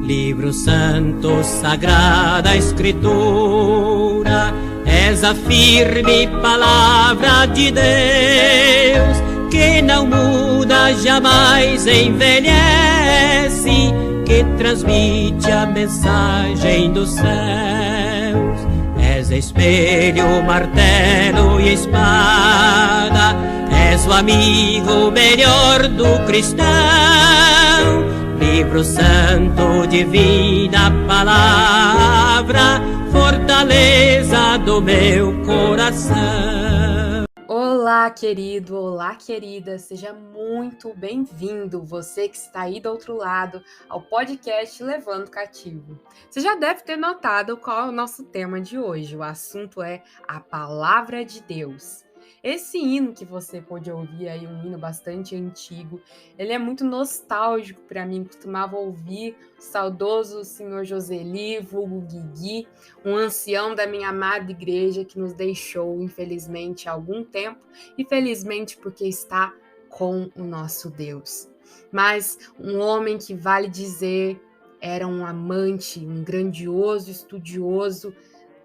Livro santo, sagrada escritura, és a firme palavra de Deus, que não muda, jamais envelhece, que transmite a mensagem dos céus. És espelho, martelo e espada, és o amigo melhor do cristão. Livro santo, divina palavra, fortaleza do meu coração. Olá, querido, olá, querida, seja muito bem-vindo, você que está aí do outro lado, ao podcast Levando Cativo. Você já deve ter notado qual é o nosso tema de hoje, o assunto é a Palavra de Deus. Esse hino que você pôde ouvir aí, um hino bastante antigo, ele é muito nostálgico para mim. Costumava ouvir o saudoso senhor Joseli, vulgo Guigui, um ancião da minha amada igreja que nos deixou, infelizmente, há algum tempo, e felizmente porque está com o nosso Deus. Mas um homem que, vale dizer, era um amante, um grandioso estudioso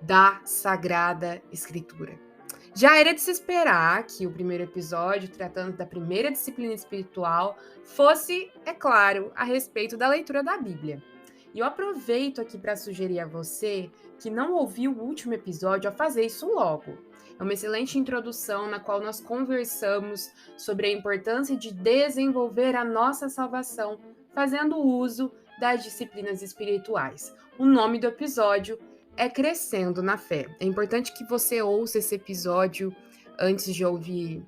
da Sagrada Escritura. Já era de se esperar que o primeiro episódio, tratando da primeira disciplina espiritual, fosse, é claro, a respeito da leitura da Bíblia. E eu aproveito aqui para sugerir a você que não ouviu o último episódio a fazer isso logo. É uma excelente introdução na qual nós conversamos sobre a importância de desenvolver a nossa salvação fazendo uso das disciplinas espirituais. O nome do episódio é Crescendo na Fé. É importante que você ouça esse episódio antes de ouvir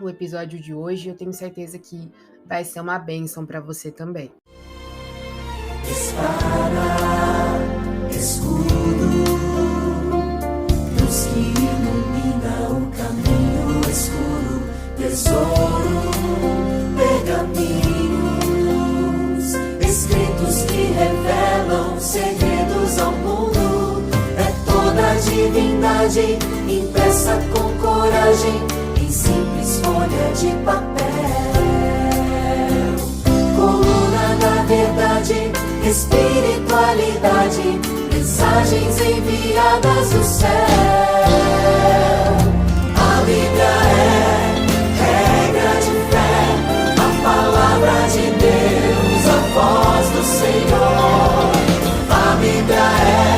o episódio de hoje. Eu tenho certeza que vai ser uma bênção para você também. Espada, escudo, luz que ilumina o caminho escuro, tesouro, pergaminhos, escritos que revelam segredos ao mundo. A divindade impressa com coragem em simples folha de papel. Coluna da verdade, espiritualidade, mensagens enviadas do céu. A Bíblia é regra de fé, a palavra de Deus, a voz do Senhor. A Bíblia é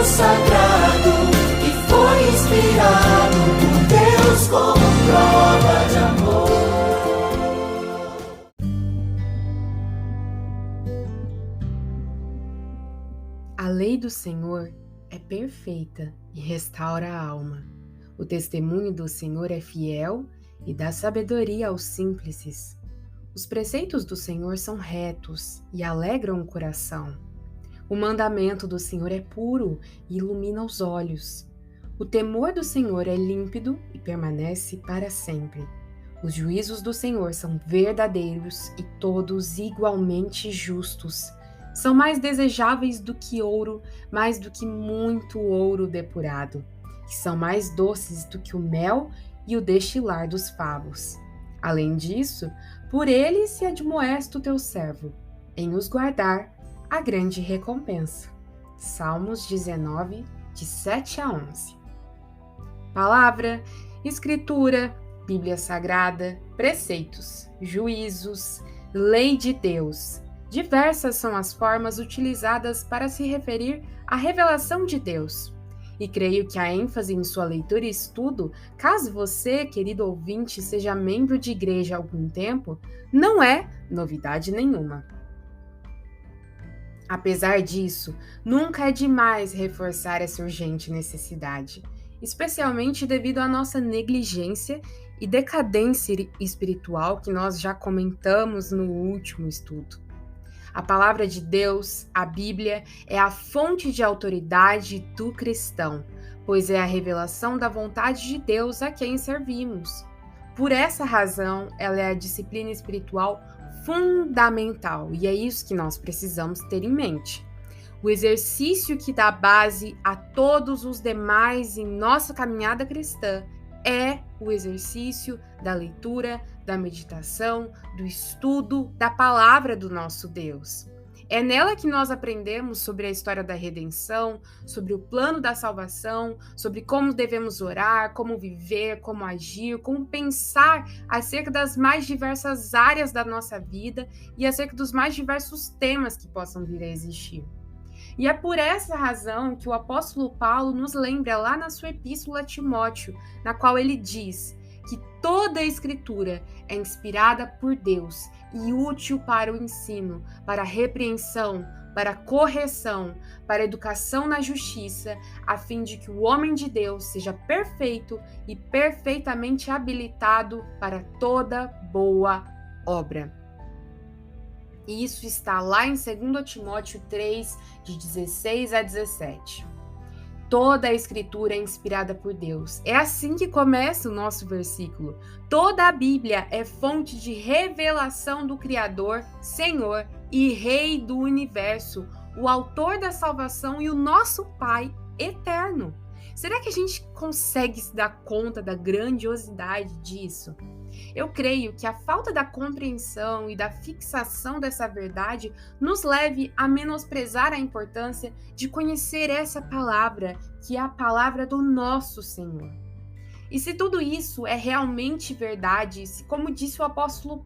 sagrado que foi inspirado por Deus como prova de amor. A lei do Senhor é perfeita e restaura a alma. O testemunho do Senhor é fiel e dá sabedoria aos simples. Os preceitos do Senhor são retos e alegram o coração. O mandamento do Senhor é puro e ilumina os olhos. O temor do Senhor é límpido e permanece para sempre. Os juízos do Senhor são verdadeiros e todos igualmente justos. São mais desejáveis do que ouro, mais do que muito ouro depurado. E são mais doces do que o mel e o destilar dos favos. Além disso, por eles se admoesta o teu servo, em os guardar a grande recompensa. Salmos 19, de 7 a 11. Palavra, Escritura, Bíblia Sagrada, preceitos, juízos, lei de Deus. Diversas são as formas utilizadas para se referir à revelação de Deus. E creio que a ênfase em sua leitura e estudo, caso você, querido ouvinte, seja membro de igreja há algum tempo, não é novidade nenhuma. Apesar disso, nunca é demais reforçar essa urgente necessidade, especialmente devido à nossa negligência e decadência espiritual que nós já comentamos no último estudo. A palavra de Deus, a Bíblia, é a fonte de autoridade do cristão, pois é a revelação da vontade de Deus a quem servimos. Por essa razão, ela é a disciplina espiritual fundamental, e é isso que nós precisamos ter em mente. O exercício que dá base a todos os demais em nossa caminhada cristã é o exercício da leitura, da meditação, do estudo da palavra do nosso Deus. É nela que nós aprendemos sobre a história da redenção, sobre o plano da salvação, sobre como devemos orar, como viver, como agir, como pensar acerca das mais diversas áreas da nossa vida e acerca dos mais diversos temas que possam vir a existir. E é por essa razão que o apóstolo Paulo nos lembra lá na sua epístola a Timóteo, na qual ele diz que toda a escritura é inspirada por Deus e útil para o ensino, para a repreensão, para a correção, para a educação na justiça, a fim de que o homem de Deus seja perfeito e perfeitamente habilitado para toda boa obra. E isso está lá em 2 Timóteo 3, de 16 a 17. Toda a escritura é inspirada por Deus. É assim que começa o nosso versículo. Toda a Bíblia é fonte de revelação do Criador, Senhor e Rei do universo, o autor da salvação e o nosso Pai eterno. Será que a gente consegue se dar conta da grandiosidade disso? Eu creio que a falta da compreensão e da fixação dessa verdade nos leve a menosprezar a importância de conhecer essa palavra, que é a palavra do nosso Senhor. E se tudo isso é realmente verdade, se, como disse o apóstolo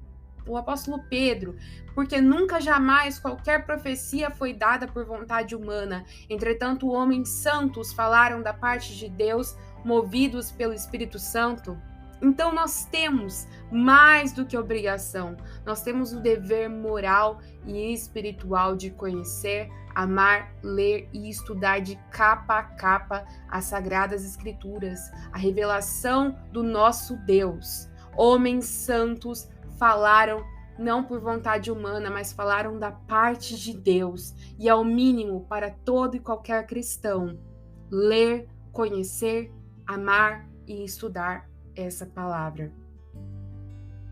Pedro, porque nunca jamais qualquer profecia foi dada por vontade humana, entretanto homens santos falaram da parte de Deus, movidos pelo Espírito Santo. Então nós temos mais do que obrigação, nós temos o dever moral e espiritual de conhecer, amar, ler e estudar de capa a capa as Sagradas Escrituras, a revelação do nosso Deus. Homens santos falaram não por vontade humana, mas falaram da parte de Deus, e é o mínimo para todo e qualquer cristão: ler, conhecer, amar e estudar essa palavra.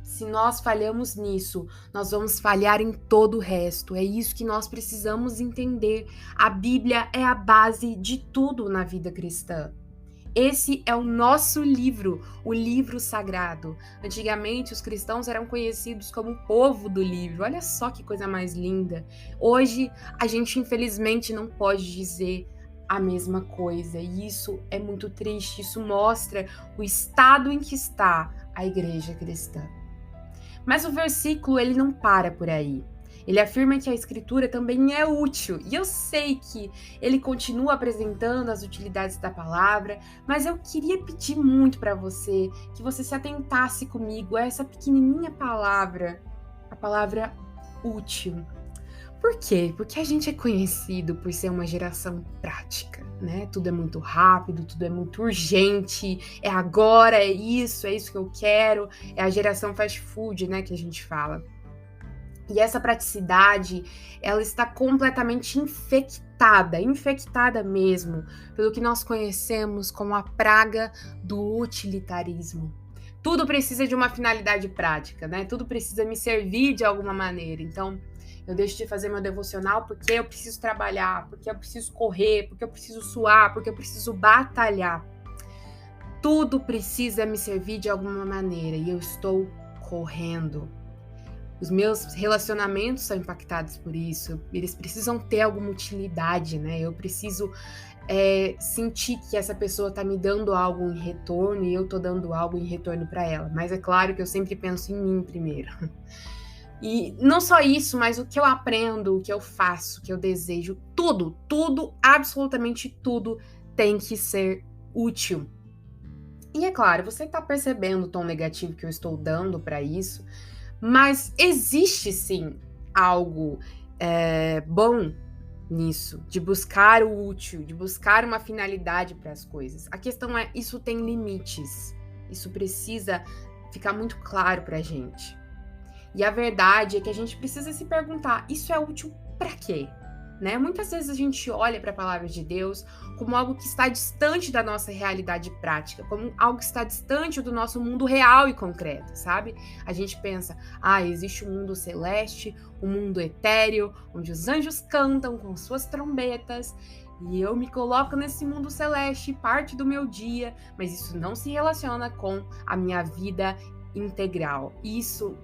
Se nós falhamos nisso, nós vamos falhar em todo o resto. É isso que nós precisamos entender. A Bíblia é a base de tudo na vida cristã. Esse é o nosso livro, o livro sagrado. Antigamente, os cristãos eram conhecidos como o povo do livro. Olha só que coisa mais linda. Hoje, a gente infelizmente não pode dizer a mesma coisa, e isso é muito triste. Isso mostra o estado em que está a igreja cristã. Mas o versículo, ele não para por aí. Ele afirma que a escritura também é útil, e eu sei que ele continua apresentando as utilidades da palavra, mas eu queria pedir muito para você que você se atentasse comigo a essa pequenininha palavra, a palavra útil. Por quê? Porque a gente é conhecido por ser uma geração prática, né? Tudo é muito rápido, tudo é muito urgente, é agora, é isso que eu quero, é a geração fast food, né, que a gente fala. E essa praticidade, ela está completamente infectada mesmo, pelo que nós conhecemos como a praga do utilitarismo. Tudo precisa de uma finalidade prática, né? Tudo precisa me servir de alguma maneira. Então, eu deixo de fazer meu devocional porque eu preciso trabalhar, porque eu preciso correr, porque eu preciso suar, porque eu preciso batalhar. Tudo precisa me servir de alguma maneira e eu estou correndo. Os meus relacionamentos são impactados por isso. Eles precisam ter alguma utilidade, né? Eu preciso sentir que essa pessoa está me dando algo em retorno e eu estou dando algo em retorno para ela. Mas é claro que eu sempre penso em mim primeiro. E não só isso, mas o que eu aprendo, o que eu faço, o que eu desejo, tudo, absolutamente tudo tem que ser útil. E é claro, você está percebendo o tom negativo que eu estou dando para isso, mas existe sim algo bom nisso, de buscar o útil, de buscar uma finalidade para as coisas. A questão é, isso tem limites, isso precisa ficar muito claro para a gente. E a verdade é que a gente precisa se perguntar, isso é útil para quê? Né? Muitas vezes a gente olha para a palavra de Deus como algo que está distante da nossa realidade prática, como algo que está distante do nosso mundo real e concreto, sabe? A gente pensa, existe um mundo celeste, um mundo etéreo, onde os anjos cantam com suas trombetas, e eu me coloco nesse mundo celeste, parte do meu dia, mas isso não se relaciona com a minha vida integral. Isso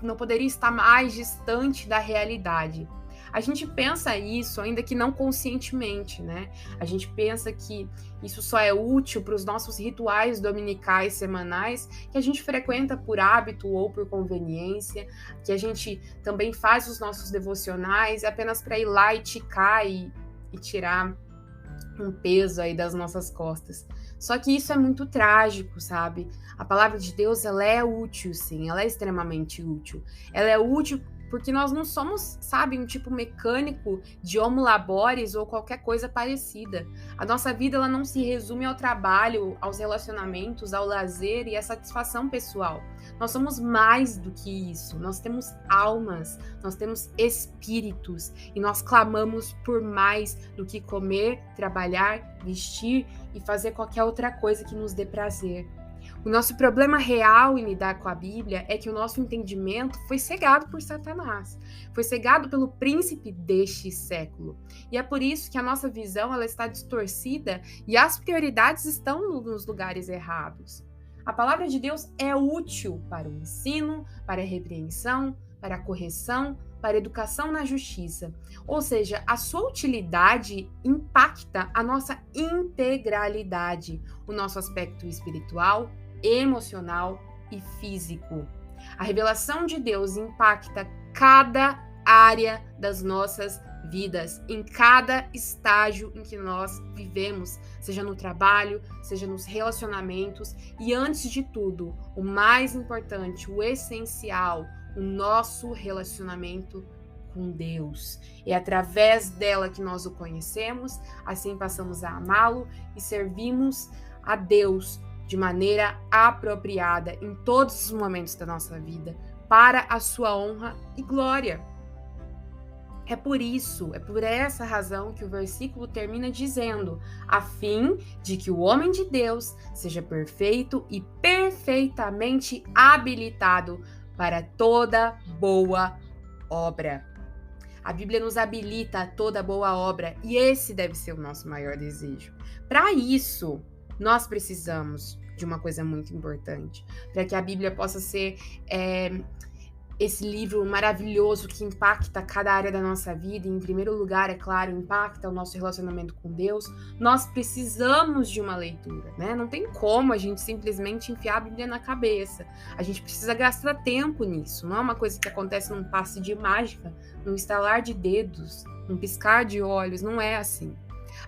não poderia estar mais distante da realidade. A gente pensa isso, ainda que não conscientemente, né? A gente pensa que isso só é útil para os nossos rituais dominicais, semanais, que a gente frequenta por hábito ou por conveniência, que a gente também faz os nossos devocionais apenas para ir lá e ticar e tirar um peso aí das nossas costas. Só que isso é muito trágico, sabe? A palavra de Deus, ela é útil, sim, ela é extremamente útil. Ela é útil porque nós não somos, sabe, um tipo mecânico de homo laboris ou qualquer coisa parecida. A nossa vida, ela não se resume ao trabalho, aos relacionamentos, ao lazer e à satisfação pessoal. Nós somos mais do que isso. Nós temos almas, nós temos espíritos e nós clamamos por mais do que comer, trabalhar, vestir e fazer qualquer outra coisa que nos dê prazer. O nosso problema real em lidar com a Bíblia é que o nosso entendimento foi cegado por Satanás, foi cegado pelo príncipe deste século. E é por isso que a nossa visão ela está distorcida e as prioridades estão nos lugares errados. A palavra de Deus é útil para o ensino, para a repreensão, para a correção, para a educação na justiça. Ou seja, a sua utilidade impacta a nossa integralidade, o nosso aspecto espiritual, emocional e físico. A revelação de Deus impacta cada área das nossas vidas, em cada estágio em que nós vivemos, seja no trabalho, seja nos relacionamentos e, antes de tudo, o mais importante, o essencial, o nosso relacionamento com Deus. É através dela que nós o conhecemos, assim passamos a amá-lo e servimos a Deus de maneira apropriada em todos os momentos da nossa vida, para a sua honra e glória. É por essa razão que o versículo termina dizendo, a fim de que o homem de Deus seja perfeito e perfeitamente habilitado para toda boa obra. A Bíblia nos habilita a toda boa obra e esse deve ser o nosso maior desejo. Para isso, nós precisamos de uma coisa muito importante, para que a Bíblia possa ser esse livro maravilhoso que impacta cada área da nossa vida, e em primeiro lugar, é claro, impacta o nosso relacionamento com Deus. Nós precisamos de uma leitura, né? Não tem como a gente simplesmente enfiar a Bíblia na cabeça. A gente precisa gastar tempo nisso, não é uma coisa que acontece num passe de mágica, num estalar de dedos, num piscar de olhos, não é assim.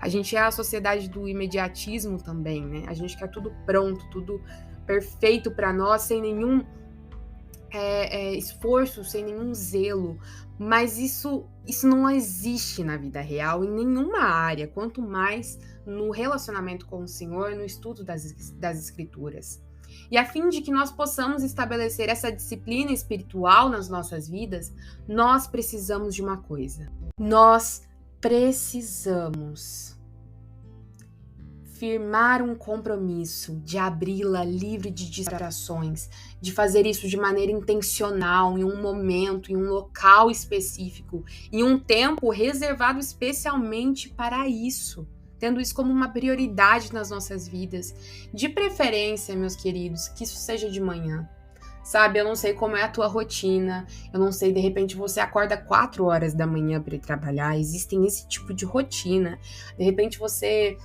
A gente é a sociedade do imediatismo também, né? A gente quer tudo pronto, tudo perfeito para nós, sem nenhum esforço, sem nenhum zelo, mas isso não existe na vida real em nenhuma área, quanto mais no relacionamento com o Senhor, no estudo das Escrituras. E a fim de que nós possamos estabelecer essa disciplina espiritual nas nossas vidas, nós precisamos de uma coisa. Nós precisamos firmar um compromisso de abri-la livre de distrações, de fazer isso de maneira intencional, em um momento, em um local específico, em um tempo reservado especialmente para isso, tendo isso como uma prioridade nas nossas vidas. De preferência, meus queridos, que isso seja de manhã. Sabe, eu não sei como é a tua rotina, eu não sei, de repente você acorda 4 horas da manhã para ir trabalhar, existem esse tipo de rotina. De repente você,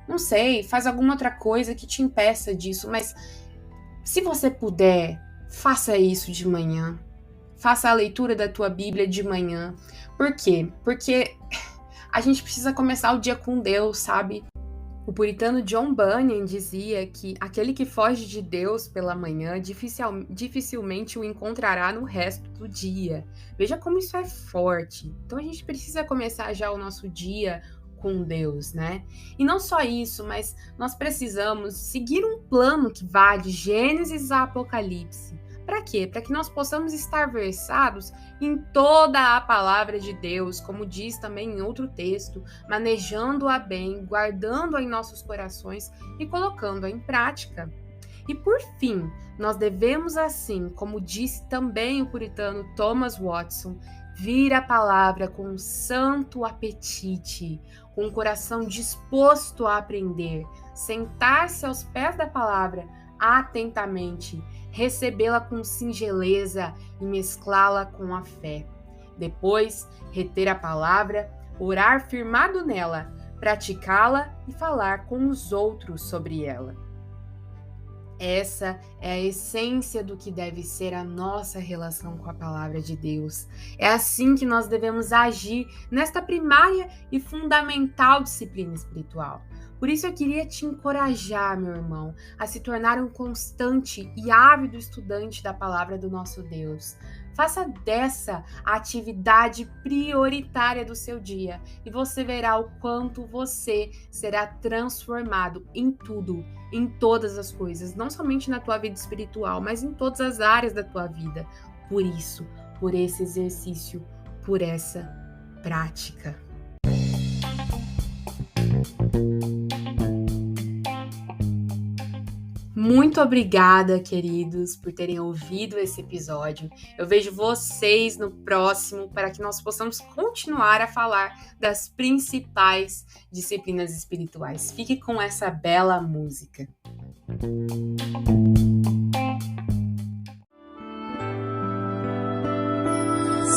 não sei, faz alguma outra coisa que te impeça disso, mas se você puder, faça isso de manhã. Faça a leitura da tua Bíblia de manhã. Por quê? Porque a gente precisa começar o dia com Deus, sabe? O puritano John Bunyan dizia que aquele que foge de Deus pela manhã dificilmente o encontrará no resto do dia. Veja como isso é forte. Então a gente precisa começar já o nosso dia com Deus, né? E não só isso, mas nós precisamos seguir um plano que vá de Gênesis a Apocalipse. Para quê? Para que nós possamos estar versados em toda a palavra de Deus, como diz também em outro texto, manejando-a bem, guardando-a em nossos corações e colocando-a em prática. E por fim, nós devemos assim, como disse também o puritano Thomas Watson, vir a palavra com um santo apetite, com um coração disposto a aprender, sentar-se aos pés da palavra atentamente, recebê-la com singeleza e mesclá-la com a fé. Depois, reter a palavra, orar firmado nela, praticá-la e falar com os outros sobre ela. Essa é a essência do que deve ser a nossa relação com a palavra de Deus. É assim que nós devemos agir nesta primária e fundamental disciplina espiritual. Por isso eu queria te encorajar, meu irmão, a se tornar um constante e ávido estudante da palavra do nosso Deus. Faça dessa a atividade prioritária do seu dia e você verá o quanto você será transformado em tudo, em todas as coisas, não somente na tua vida espiritual, mas em todas as áreas da tua vida. Por isso, por esse exercício, por essa prática. Muito obrigada, queridos, por terem ouvido esse episódio. Eu vejo vocês no próximo para que nós possamos continuar a falar das principais disciplinas espirituais. Fique com essa bela música.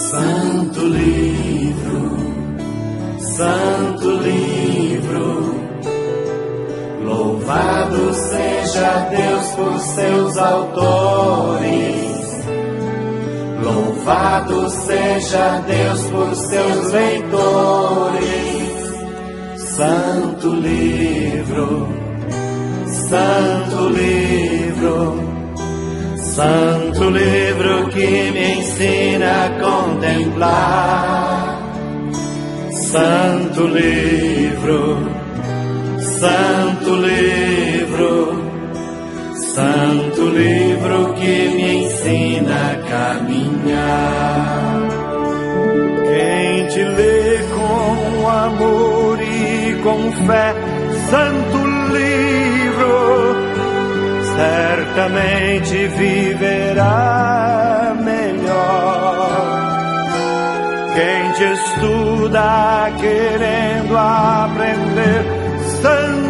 Santo livro, Santo livro, louvado seja Deus por seus autores, louvado seja Deus por seus leitores. Santo livro, Santo livro, Santo livro que me ensina a contemplar. Santo livro, Santo livro, Santo livro que me ensina a caminhar. Quem te lê com amor e com fé, Santo livro, certamente viverá melhor. Quem te estuda querendo aprender, Santo